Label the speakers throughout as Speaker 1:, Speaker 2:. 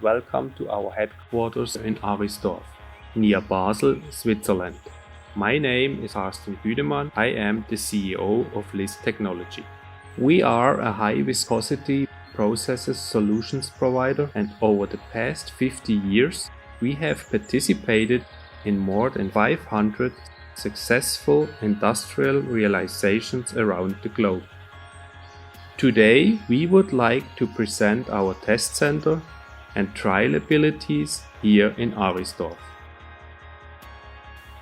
Speaker 1: welcome to our headquarters in Arisdorf, near Basel, Switzerland. My name is Carsten Büdemann. I am the CEO of LIS Technology. We are a high viscosity processes solutions provider, and over the past 50 years we have participated in more than 500 successful industrial realizations around the globe. Today we would like to present our test center and trial abilities here in Arisdorf.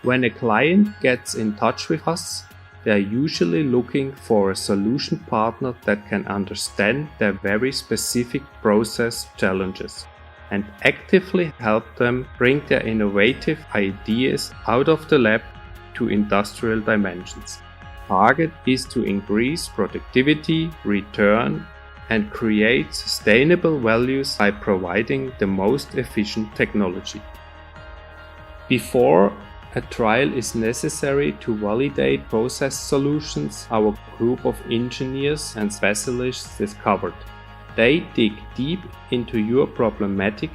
Speaker 1: When a client gets in touch with us, they are usually looking for a solution partner that can understand their very specific process challenges and actively help them bring their innovative ideas out of the lab to industrial dimensions. Target is to increase productivity, return, and create sustainable values by providing the most efficient technology. Before a trial is necessary to validate process solutions, our group of engineers and specialists is covered. They dig deep into your problematic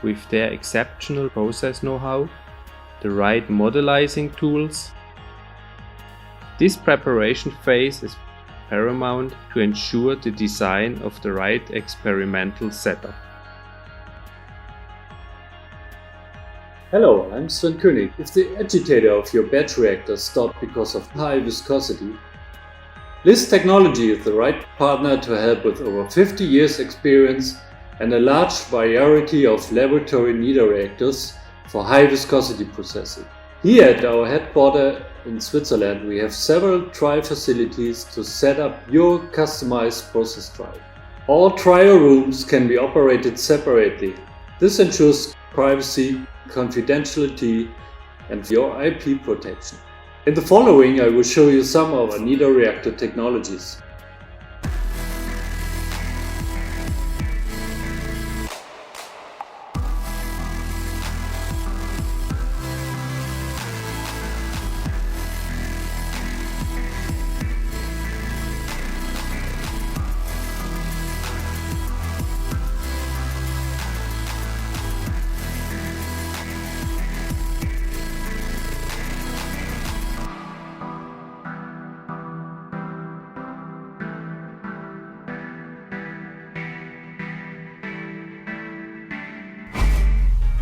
Speaker 1: with their exceptional process know-how, the right modelizing tools. This preparation phase is paramount to ensure the design of the right experimental setup.
Speaker 2: Hello, I'm Sven König. If the agitator of your batch reactor stopped because of high viscosity, LIS Technology is the right partner to help with over 50 years experience and a large variety of laboratory niederreactors for high viscosity processing. Here at our headquarters in Switzerland, we have several trial facilities to set up your customized process trial. All trial rooms can be operated separately. This ensures privacy, confidentiality, and your IP protection. In the following, I will show you some of our niederreactor technologies.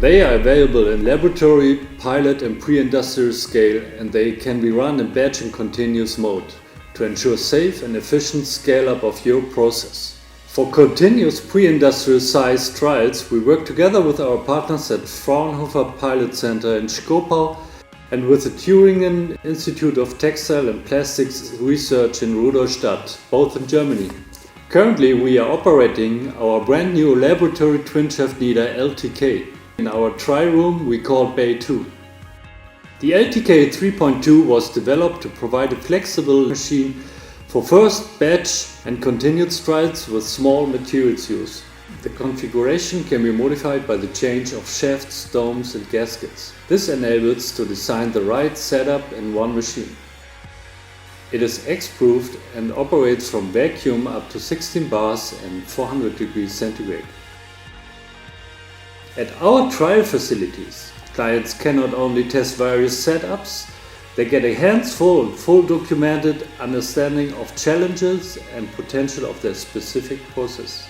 Speaker 2: They are available in laboratory, pilot and pre-industrial scale, and they can be run in batch and continuous mode to ensure safe and efficient scale-up of your process. For continuous pre-industrial size trials, we work together with our partners at Fraunhofer Pilot Center in Schkopau and with the Thüringen Institute of Textile and Plastics Research in Rudolstadt, both in Germany. Currently, we are operating our brand new laboratory twin shaft kneader LTK in our trial room we call Bay 2. The LTK 3.2 was developed to provide a flexible machine for first batch and continuous trials with small materials use. The configuration can be modified by the change of shafts, domes and gaskets. This enables to design the right setup in one machine. It is X-proofed and operates from vacuum up to 16 bars and 400 degrees centigrade. At our trial facilities, clients can not only test various setups, they get a hands-full, full documented understanding of challenges and potential of their specific process.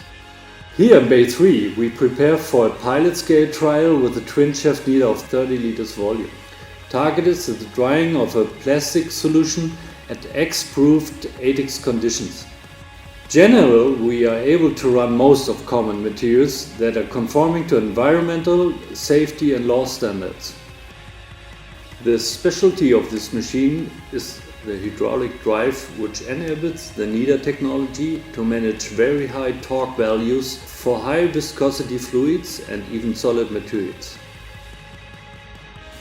Speaker 2: Here in Bay 3, we prepare for a pilot scale trial with a twin shaft kneader of 30 liters volume. Target is the drying of a plastic solution at X-proofed 8x conditions. Generally, we are able to run most of common materials that are conforming to environmental, safety and law standards. The specialty of this machine is the hydraulic drive, which enables the kneader technology to manage very high torque values for high viscosity fluids and even solid materials.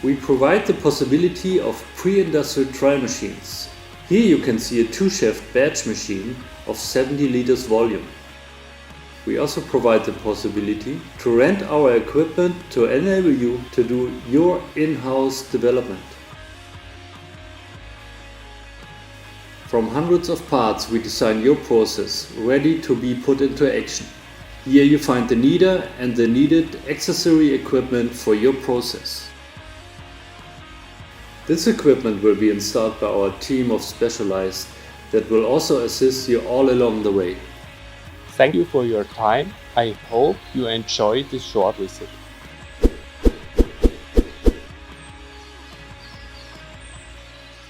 Speaker 2: We provide the possibility of pre-industrial trial machines. Here you can see a two-shaft batch machine of 70 liters volume. We also provide the possibility to rent our equipment to enable you to do your in-house development. From hundreds of parts we design your process ready to be put into action. Here you find the kneader and the needed accessory equipment for your process. This equipment will be installed by our team of specialized that will also assist you all along the way.
Speaker 1: Thank you for your time. I hope you enjoyed this short visit.